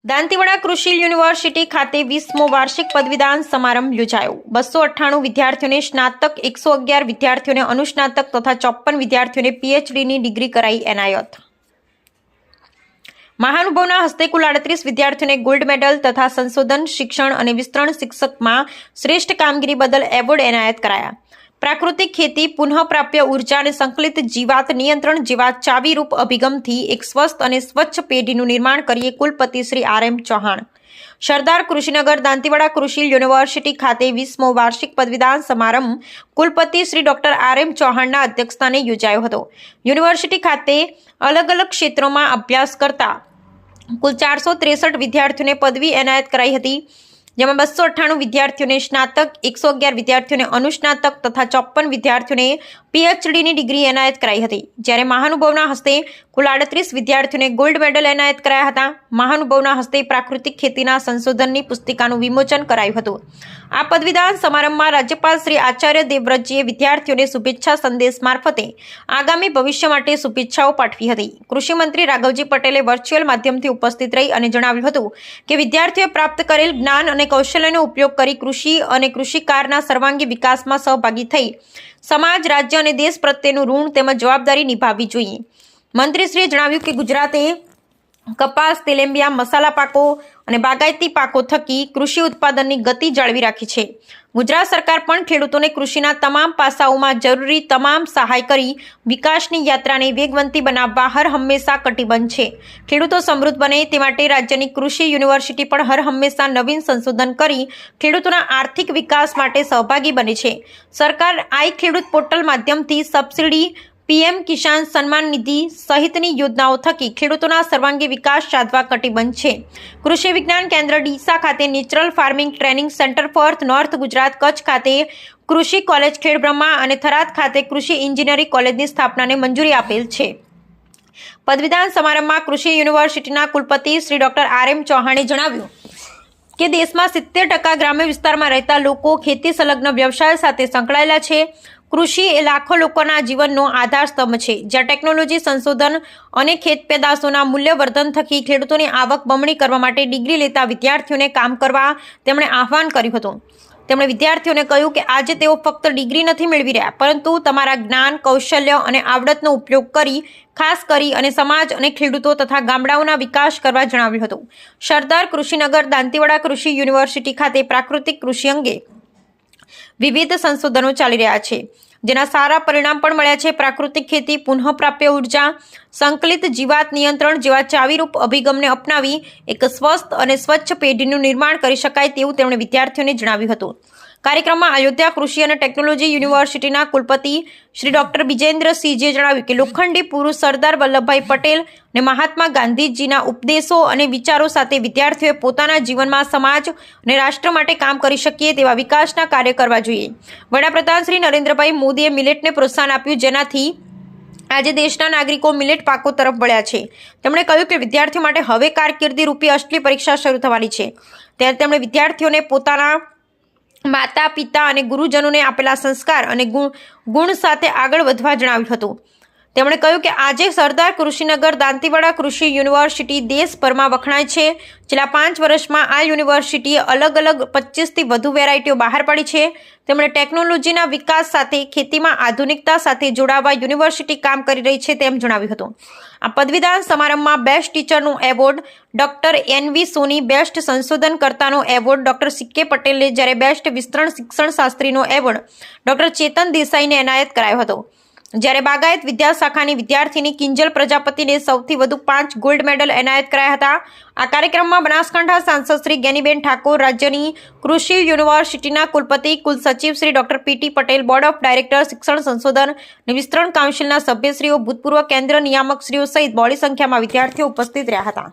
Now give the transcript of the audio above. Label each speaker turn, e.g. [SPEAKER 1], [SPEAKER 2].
[SPEAKER 1] દાંતીવાડા કૃષિ યુનિવર્સિટી ખાતે 20મો વાર્ષિક પદવીદાન સમારંભ યોજાયો। 298 વિદ્યાર્થીઓને સ્નાતક, 111 વિદ્યાર્થીઓને અનુસ્નાતક તથા 54 વિદ્યાર્થીઓને પીએચડીની ડિગ્રી કરાઈ એનાયત। મહાનુભાવના હસ્તે કુલ 38 વિદ્યાર્થીઓને ગોલ્ડ મેડલ તથા સંશોધન, શિક્ષણ અને વિસ્તરણ શિક્ષકમાં શ્રેષ્ઠ કામગીરી બદલ એવોર્ડ એનાયત કરાયા। પ્રાકૃતિક ખેતી, પુનઃપ્રાપ્ય ઉર્જા અને સંકલિત જીવાત નિયંત્રણ જેવા ચાવીરૂપ અભિગમથી એક સ્વસ્થ અને સ્વચ્છ પેઢીનું નિર્માણ કરીએ કુલપતિ શ્રી આર.એમ. ચૌહાણ। સરદાર કૃષિનગર દાંતીવાડા કૃષિ યુનિવર્સિટી ખાતે 20મો વાર્ષિક પદવીદાન સમારંભ કુલપતિ શ્રી ડોક્ટર આર.એમ. ચૌહાણના અધ્યક્ષસ્થાને યોજાયો હતો। યુનિવર્સિટી ખાતે અલગ અલગ ક્ષેત્રોમાં અભ્યાસ કરતા કુલ 463 વિદ્યાર્થીઓને પદવી એનાયત કરાઈ હતી, જેમાં 298 વિદ્યાર્થીઓને સ્નાતક, 111 વિદ્યાર્થીઓને અનુસ્નાતક તથા 54 વિદ્યાર્થીઓને પીએચડીની ડિગ્રી એનાયત કરાઈ હતી। જ્યારે મહાનુભાવના હસ્તે કુલ 38 વિદ્યાર્થીઓને ગોલ્ડ મેડલ એનાયત કરાયા હતા। મહાનુભાવના હસ્તે પ્રાકૃતિક ખેતીના સંશોધનની પુસ્તિકાનું વિમોચન કરાયું હતું। આ પદવીદાન સમારંભમાં રાજ્યપાલ શ્રી આચાર્ય દેવવ્રતજીએ વિદ્યાર્થીઓને શુભેચ્છા સંદેશ મારફતે આગામી ભવિષ્ય માટે શુભેચ્છાઓ પાઠવી હતી। કૃષિ મંત્રી રાઘવજી પટેલે વર્ચ્યુઅલ માધ્યમથી ઉપસ્થિત રહી અને જણાવ્યું હતું કે વિદ્યાર્થીઓએ પ્રાપ્ત કરેલ જ્ઞાન અને કૌશલ્યનો ઉપયોગ કરી કૃષિ અને કૃષિકારના સર્વાંગી વિકાસમાં સહભાગી થઈ સમાજ, રાજ્ય અને દેશ પ્રત્યેનું ઋણ તેમજ જવાબદારી નિભાવવી જોઈએ। મંત્રીશ્રીએ જણાવ્યું કે ગુજરાતે કપાસ, તેલીબિયાં, મસાલા પાકો અને બાગાયતી પાકો થકી કૃષિ ઉત્પાદનની ગતિ જાળવી રાખી છે। ગુજરાત સરકાર પણ ખેડૂતોને કૃષિના તમામ પાસાઓમાં જરૂરી તમામ સહાય કરી વિકાસની યાત્રાને વેગવંતી બનાવવા હર હંમેશા કટિબદ્ધ છે। ખેડૂતો સમૃદ્ધ બને તે માટે રાજ્યની કૃષિ યુનિવર્સિટી પણ હર હંમેશા નવીન સંશોધન કરી ખેડૂતોના આર્થિક વિકાસ માટે સહભાગી બને છે। સરકાર આઈ ખેડૂત પોર્ટલ માધ્યમથી સબસિડી, પીએમ કિસાન સન્માન નિધિ સહિતની યોજનાઓ થકી ખેડૂતોના સર્વાંગી વિકાસ સાધવા કટિબદ્ધ છે। કૃષિ વિજ્ઞાન કેન્દ્ર ડીસા ખાતે natural farming training centre for north Gujarat, Kutch ખાતે કૃષિ કોલેજ ખેડબ્રહ્મા અને થરાદ ખાતે કૃષિ એન્જિનિયરિંગ કોલેજની સ્થાપનાને મંજૂરી આપેલ છે। પદવીદાન સમારંભમાં કૃષિ યુનિવર્સિટીના કુલપતિ શ્રી ડોક્ટર આર.એમ. ચૌહાણે જણાવ્યું કે દેશમાં 70% ગ્રામ્ય વિસ્તારમાં રહેતા લોકો ખેતી સંલગ્ન વ્યવસાય સાથે સંકળાયેલા છે। કૃષિ એ લાખો લોકોના જીવનનો આધાર સ્તંભ છે, જ્યાં ટેકનોલોજી, સંશોધન અને ખેત પેદાશોના મૂલ્યવર્ધન થકી ખેડૂતોની આવક બમણી કરવા માટે ડિગ્રી લેતા વિદ્યાર્થીઓને કામ કરવા તેમણે આહવાન કર્યું હતું। તેમણે વિદ્યાર્થીઓને કહ્યું કે આજે તેઓ ફક્ત ડિગ્રી નથી મેળવી રહ્યા, પરંતુ તમારા જ્ઞાન, કૌશલ્ય અને આવડતનો ઉપયોગ કરી ખાસ કરી અને સમાજ અને ખેડૂતો તથા ગામડાઓના વિકાસ કરવા જણાવ્યું હતું। સરદાર કૃષિનગર દાંતીવાડા કૃષિ યુનિવર્સિટી ખાતે પ્રાકૃતિક કૃષિ અંગે વિવિધ સંશોધનો ચાલી રહ્યા છે, જેના સારા પરિણામ પણ મળ્યા છે। પ્રાકૃતિક ખેતી, પુનઃપ્રાપ્ય ઉર્જા, સંકલિત જીવાત નિયંત્રણ જેવા ચાવીરૂપ અભિગમને અપનાવી એક સ્વસ્થ અને સ્વચ્છ પેઢીનું નિર્માણ કરી શકાય તેવું તેમણે વિદ્યાર્થીઓને જણાવ્યું હતું। કાર્યક્રમમાં અયોધ્યા કૃષિ અને ટેકનોલોજી યુનિવર્સિટીના કુલપતિ શ્રી ડોક્ટર વિજેન્દ્રસિંહજીએ જણાવ્યું કે લોખંડી પુરુષ સરદાર વલ્લભભાઈ પટેલ અને મહાત્મા ગાંધીજીના ઉપદેશો અને વિચારો સાથે વિદ્યાર્થીઓએ પોતાના જીવનમાં સમાજ અને રાષ્ટ્ર માટે કામ કરી શકીએ તેવા વિકાસના કાર્ય કરવા જોઈએ। વડાપ્રધાન શ્રી નરેન્દ્રભાઈ મોદીએ મિલેટને પ્રોત્સાહન આપ્યું, જેનાથી આજે દેશના નાગરિકો મિલેટ પાકો તરફ વળ્યા છે। તેમણે કહ્યું કે વિદ્યાર્થીઓ માટે હવે કારકિર્દી રૂપી અસલી પરીક્ષા શરૂ થવાની છે, ત્યારે તેમણે વિદ્યાર્થીઓને પોતાના માતા, પિતા અને ગુરુજનોને આપેલા સંસ્કાર અને ગુણ સાથે આગળ વધવા જણાવ્યું હતું। તેમણે કહ્યું કે આજે સરદાર કૃષિનગર દાંતીવાડા કૃષિ યુનિવર્સિટી દેશભરમાં વખણાય છે। છેલ્લા 5 વર્ષમાં આ યુનિવર્સિટીએ અલગ અલગ 25થી વધુ વેરાયટીઓ બહાર પાડી છે। તેમણે ટેકનોલોજીના વિકાસ સાથે ખેતીમાં આધુનિકતા સાથે જોડાવા યુનિવર્સિટી કામ કરી રહી છે તેમ જણાવ્યું હતું। આ પદવીદાન સમારંભમાં બેસ્ટ ટીચરનો એવોર્ડ ડોક્ટર એન.વી. સોની, બેસ્ટ સંશોધનકર્તાનો એવોર્ડ ડોક્ટર સી.કે. પટેલને, જ્યારે બેસ્ટ વિસ્તરણ શિક્ષણ શાસ્ત્રીનો એવોર્ડ ડોક્ટર ચેતન દેસાઈને એનાયત કરાયો હતો। જ્યારે બાગાયત વિદ્યાશાખાની વિદ્યાર્થીની કિંજલ પ્રજાપતિને સૌથી વધુ 5 ગોલ્ડ મેડલ એનાયત કરાયા હતા। આ કાર્યક્રમમાં બનાસકાંઠા સાંસદ શ્રી જ્ઞાનીબેન ઠાકોર, રાજ્યની કૃષિ યુનિવર્સિટીના કુલપતિ કુલસચિવ Shri doctor P T. Patel, board of director, શિક્ષણ સંશોધન અને વિસ્તરણ કાઉન્સિલના સભ્યશ્રીઓ, ભૂતપૂર્વ કેન્દ્ર નિયામકશ્રીઓ સહિત બહોળી સંખ્યામાં વિદ્યાર્થીઓ ઉપસ્થિત રહ્યા હતા।